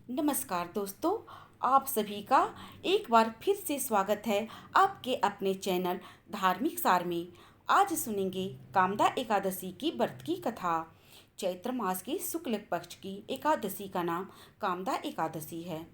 नमस्कार दोस्तों, आप सभी का एक बार फिर से स्वागत है आपके अपने चैनल धार्मिक सार में। आज सुनेंगे कामदा एकादशी की व्रत की कथा। चैत्र मास की शुक्ल पक्ष की एकादशी का नाम कामदा एकादशी है।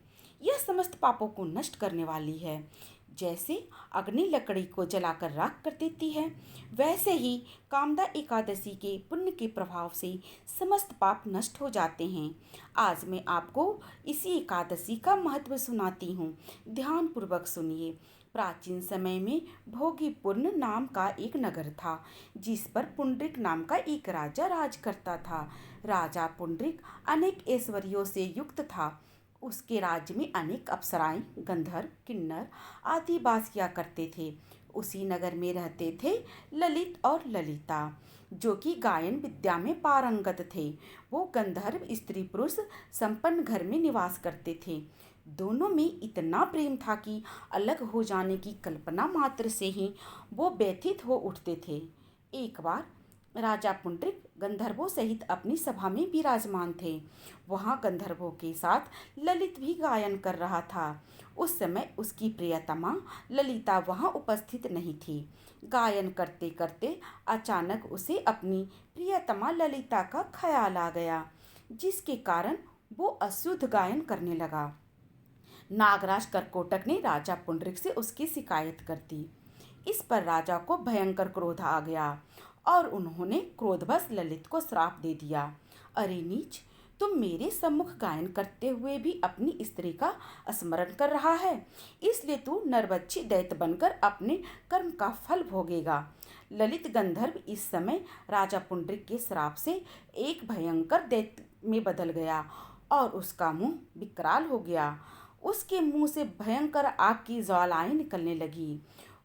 यह समस्त पापों को नष्ट करने वाली है। जैसे अग्नि लकड़ी को जलाकर राख कर देती है, वैसे ही कामदा एकादशी के पुण्य के प्रभाव से समस्त पाप नष्ट हो जाते हैं। आज मैं आपको इसी एकादशी का महत्व सुनाती हूँ। ध्यान पूर्वक सुनिए। प्राचीन समय में भोगीपुर्ण नाम का एक नगर था, जिस पर पुंडरिक नाम का एक राजा राज करता था। राजा पुंडरिक अनेक ऐश्वर्यों से युक्त था। उसके राज्य में अनेक अप्सराएं, गंधर्व, किन्नर आदि वास किया करते थे। उसी नगर में रहते थे ललित और ललिता, जो कि गायन विद्या में पारंगत थे। वो गंधर्व स्त्री पुरुष संपन्न घर में निवास करते थे। दोनों में इतना प्रेम था कि अलग हो जाने की कल्पना मात्र से ही वो व्यथित हो उठते थे। एक बार राजा पुंडरिक गंधर्वों सहित अपनी सभा में विराजमान थे। वहाँ गंधर्वों के साथ ललित भी गायन कर रहा था। उस समय उसकी प्रियतमा ललिता वहाँ उपस्थित नहीं थी। गायन करते करते अचानक उसे अपनी प्रियतमा ललिता का ख्याल आ गया, जिसके कारण वो अशुद्ध गायन करने लगा। नागराज करकोटक ने राजा पुंडरिक से उसकी शिकायत कर दी। इस पर राजा को भयंकर क्रोध आ गया और उन्होंने क्रोधवश ललित को श्राप दे दिया। अरे नीच, तुम मेरे सम्मुख गायन करते हुए भी अपनी स्त्री का स्मरण कर रहा है, इसलिए तू नरभक्षी दैत्य बनकर अपने कर्म का फल भोगेगा। ललित गंधर्व इस समय राजा पुंडरिक के श्राप से एक भयंकर दैत्य में बदल गया और उसका मुंह विकराल हो गया। उसके मुंह से भयंकर आग की ज्वालाएं निकलने लगी।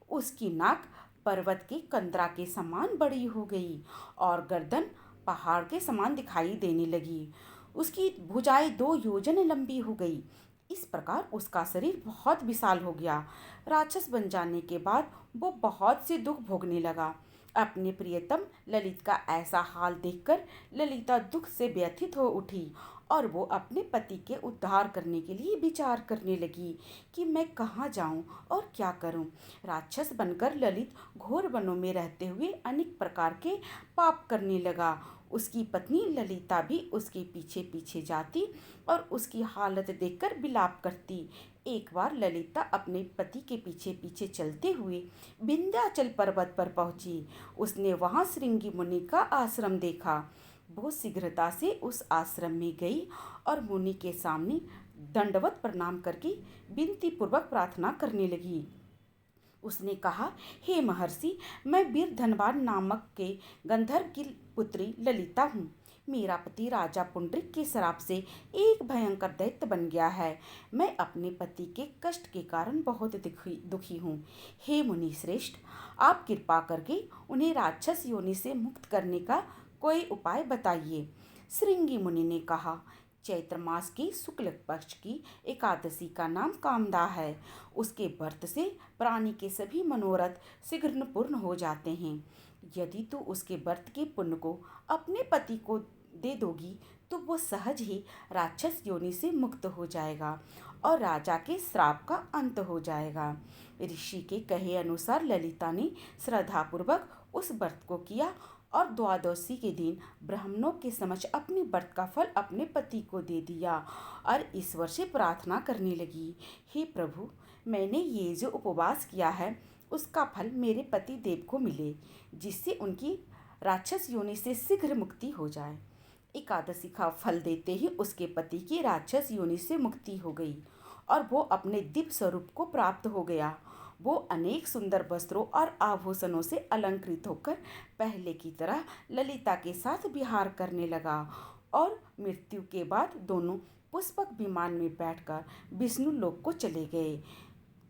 उसकी नाक पर्वत के कंदरा के समान बड़ी हो गई और गर्दन पहाड़ के समान दिखाई देने लगी। उसकी भुजाएं 2 योजन लंबी हो गई। इस प्रकार उसका शरीर बहुत विशाल हो गया। राक्षस बन जाने के बाद वो बहुत से दुख भोगने लगा। अपने प्रियतम ललित का ऐसा हाल देखकर ललिता दुख से व्यथित हो उठी और वो अपने पति के उद्धार करने के लिए विचार करने लगी कि मैं कहाँ जाऊं और क्या करूं। राक्षस बनकर ललित घोर वनों में रहते हुए अनेक प्रकार के पाप करने लगा। उसकी पत्नी ललिता भी उसके पीछे पीछे जाती और उसकी हालत देखकर विलाप करती। एक बार ललिता अपने पति के पीछे पीछे चलते हुए विंध्याचल पर्वत पर पहुंची। उसने वहां श्रृंगी मुनि का आश्रम देखा। वो शीघ्रता से उस आश्रम में गई और मुनि के सामने दंडवत प्रणाम करके विनती पूर्वक प्रार्थना करने लगी। उसने कहा, हे महर्षि, मैं वीर धनवान नामक के गंधर्व की पुत्री ललिता हूँ। मेरा पति राजा पुंडरिक के श्राप से एक भयंकर दैत्य बन गया है। मैं अपने पति के कष्ट के कारण बहुत दुखी हूँ। हे मुनि श्रेष्ठ, आप कृपा करके उन्हें राक्षस योनि से मुक्त करने का कोई उपाय बताइए। श्रृंगी मुनि ने कहा, चैत्र मास की शुक्ल पक्ष की एकादशी का नाम कामदा है। उसके व्रत से प्राणी के सभी मनोरथ शीघ्र पूर्ण हो जाते हैं। यदि तू उसके व्रत के पुण्य को अपने पति को दे दोगी तो वो सहज ही राक्षस योनि से मुक्त हो जाएगा और राजा के श्राप का अंत हो जाएगा। ऋषि के कहे अनुसार ललिता ने श्रद्धापूर्वक उस व्रत को किया और द्वादशी के दिन ब्राह्मणों के समक्ष अपने व्रत का फल अपने पति को दे दिया और ईश्वर से प्रार्थना करने लगी, हे प्रभु, मैंने ये जो उपवास किया है उसका फल मेरे पति देव को मिले, जिससे उनकी राक्षस योनि से शीघ्र मुक्ति हो जाए। एकादशी का फल देते ही उसके पति की राक्षस योनि से मुक्ति हो गई और वो अपने दिव्य स्वरूप को प्राप्त हो गया। वो अनेक सुंदर वस्त्रों और आभूषणों से अलंकृत होकर पहले की तरह ललिता के साथ विहार करने लगा और मृत्यु के बाद दोनों पुष्पक विमान में बैठकर विष्णु लोक को चले गए।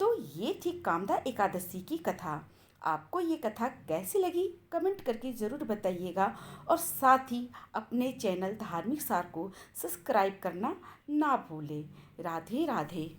तो ये थी कामदा एकादशी की कथा। आपको ये कथा कैसी लगी कमेंट करके ज़रूर बताइएगा और साथ ही अपने चैनल धार्मिक सार को सब्सक्राइब करना ना भूलें। राधे राधे।